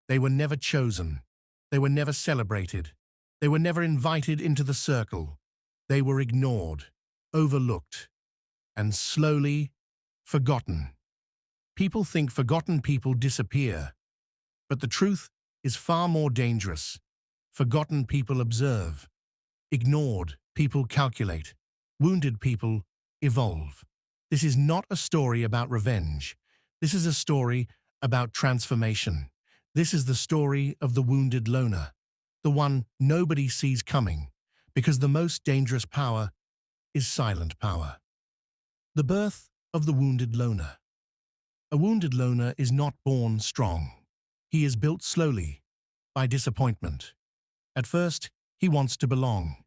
They were never chosen. They were never celebrated. They were never invited into the circle. They were ignored, overlooked, and slowly forgotten. People think forgotten people disappear, but the truth is far more dangerous. Forgotten people observe. Ignored people calculate. Wounded people evolve. This is not a story about revenge. This is a story about transformation. This is the story of the wounded loner, the one nobody sees coming, because the most dangerous power is silent power. The birth of the wounded loner. A wounded loner is not born strong. He is built slowly, by disappointment. At first, he wants to belong.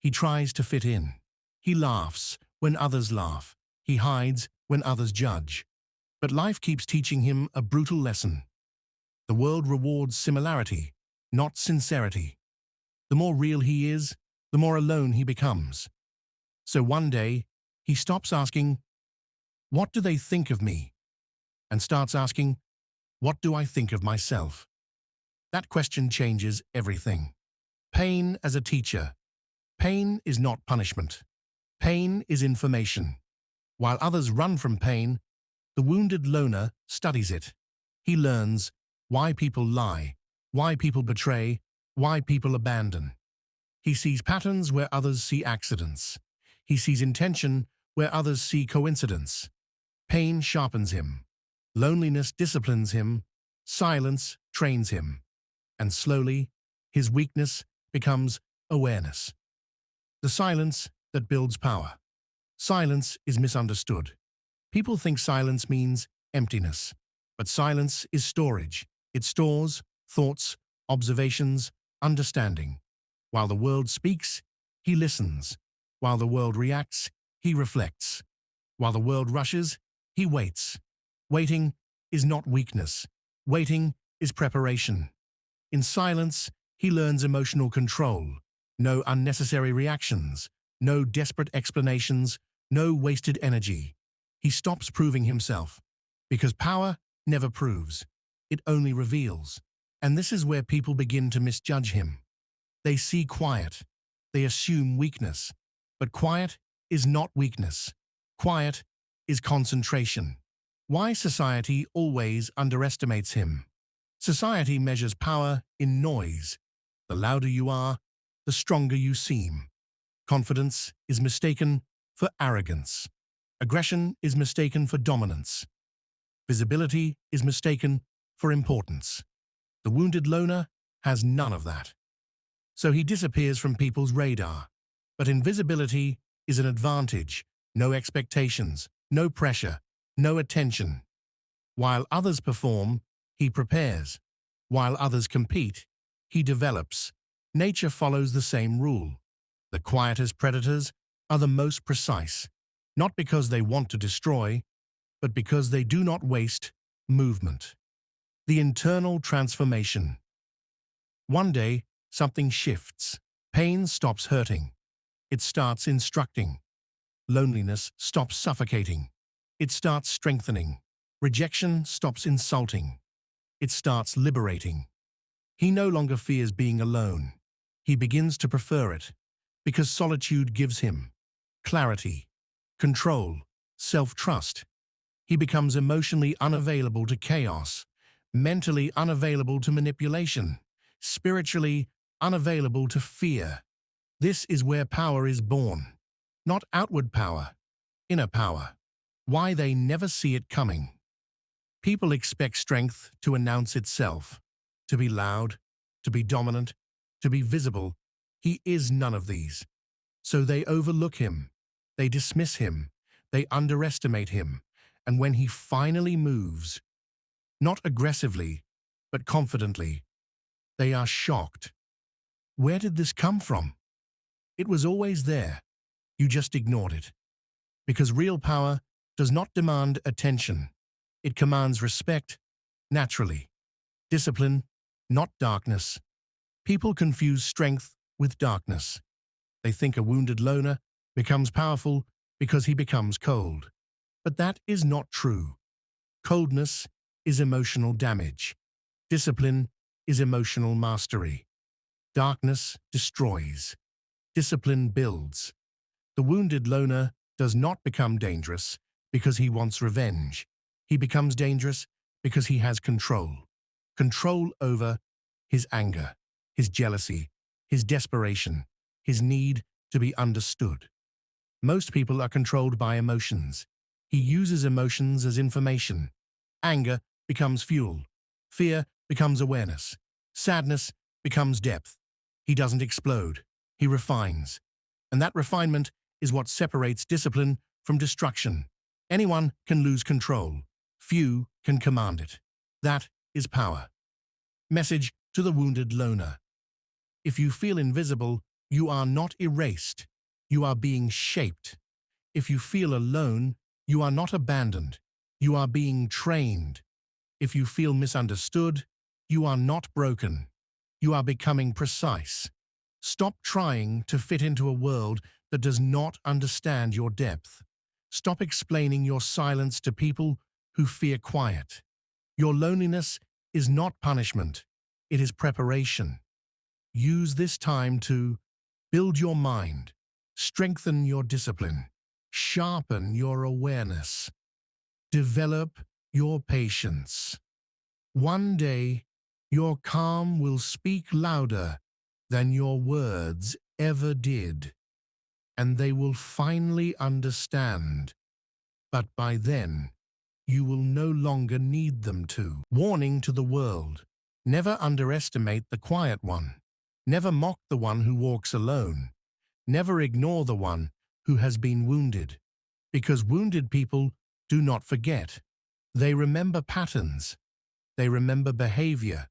He tries to fit in. He laughs when others laugh. He hides when others judge. But life keeps teaching him a brutal lesson. The world rewards similarity, not sincerity. The more real he is, the more alone he becomes. So one day, he stops asking, "What do they think of me?" and starts asking, "What do I think of myself?" That question changes everything. Pain as a teacher. Pain is not punishment. Pain is information. While others run from pain, the wounded loner studies it. He learns why people lie, why people betray, why people abandon. He sees patterns where others see accidents. He sees intention where others see coincidence. Pain sharpens him. Loneliness disciplines him. Silence trains him. And slowly, his weakness becomes awareness. The silence that builds power. Silence is misunderstood. People think silence means emptiness, but silence is storage. It stores thoughts, observations, understanding. While the world speaks, he listens. While the world reacts, he reflects. While the world rushes, he waits. Waiting is not weakness. Waiting is preparation. In silence, he learns emotional control. No unnecessary reactions, no desperate explanations, no wasted energy. He stops proving himself, because power never proves. It only reveals. And this is where people begin to misjudge him. They see quiet. They assume weakness. But quiet is not weakness. Quiet is concentration. Why society always underestimates him? Society measures power in noise. The louder you are, the stronger you seem. Confidence is mistaken for arrogance. Aggression is mistaken for dominance. Visibility is mistaken for importance. The wounded loner has none of that. So he disappears from people's radar. But invisibility is an advantage. No expectations, no pressure, no attention. While others perform, he prepares. While others compete, he develops. Nature follows the same rule. The quietest predators are the most precise, not because they want to destroy, but because they do not waste movement. The internal transformation. One day, something shifts. Pain stops hurting. It starts instructing. Loneliness stops suffocating. It starts strengthening. Rejection stops insulting. It starts liberating. He no longer fears being alone. He begins to prefer it, because solitude gives him clarity, control, self-trust. He becomes emotionally unavailable to chaos, mentally unavailable to manipulation, spiritually unavailable to fear. This is where power is born. Not outward power, inner power. Why they never see it coming. People expect strength to announce itself, to be loud, to be dominant, to be visible. He is none of these. So they overlook him, they dismiss him, they underestimate him, and when he finally moves, not aggressively, but confidently, they are shocked. Where did this come from? It was always there. You just ignored it. Because real power does not demand attention. It commands respect, naturally. Discipline, not darkness. People confuse strength with darkness. They think a wounded loner becomes powerful because he becomes cold. But that is not true. Coldness is emotional damage. Discipline is emotional mastery. Darkness destroys. Discipline builds. The wounded loner does not become dangerous because he wants revenge. He becomes dangerous because he has control. Control over his anger, his jealousy, his desperation, his need to be understood. Most people are controlled by emotions. He uses emotions as information. Anger becomes fuel. Fear becomes awareness. Sadness becomes depth. He doesn't explode. He refines. And that refinement is what separates discipline from destruction. Anyone can lose control. Few can command it. That is power. Message to the wounded loner. If you feel invisible, you are not erased. You are being shaped. If you feel alone, you are not abandoned. You are being trained. If you feel misunderstood, you are not broken. You are becoming precise. Stop trying to fit into a world that does not understand your depth. Stop explaining your silence to people who fear quiet. Your loneliness is not punishment. It is preparation. Use this time to build your mind, strengthen your discipline, sharpen your awareness, develop your patience. One day, your calm will speak louder than your words ever did, and they will finally understand. But by then, you will no longer need them to. Warning to the world: never underestimate the quiet one. Never mock the one who walks alone. Never ignore the one who has been wounded. Because wounded people do not forget. They remember patterns. They remember behavior.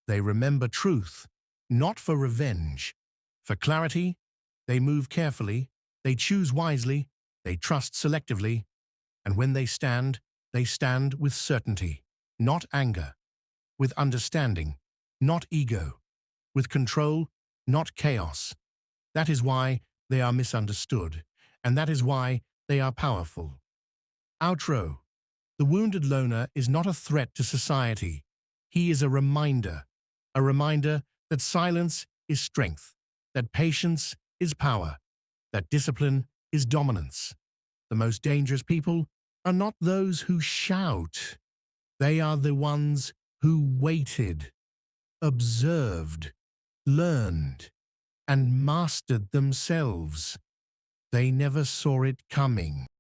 They remember truth, not for revenge. For clarity, they move carefully, they choose wisely, they trust selectively, and when they stand with certainty, not anger, with understanding, not ego, with control, not chaos. That is why they are misunderstood, and that is why they are powerful. Outro. The wounded loner is not a threat to society. He is a reminder that silence is strength, that patience is power, that discipline is dominance. The most dangerous people are not those who shout. They are the ones who waited, observed, learned, and mastered themselves. They never saw it coming.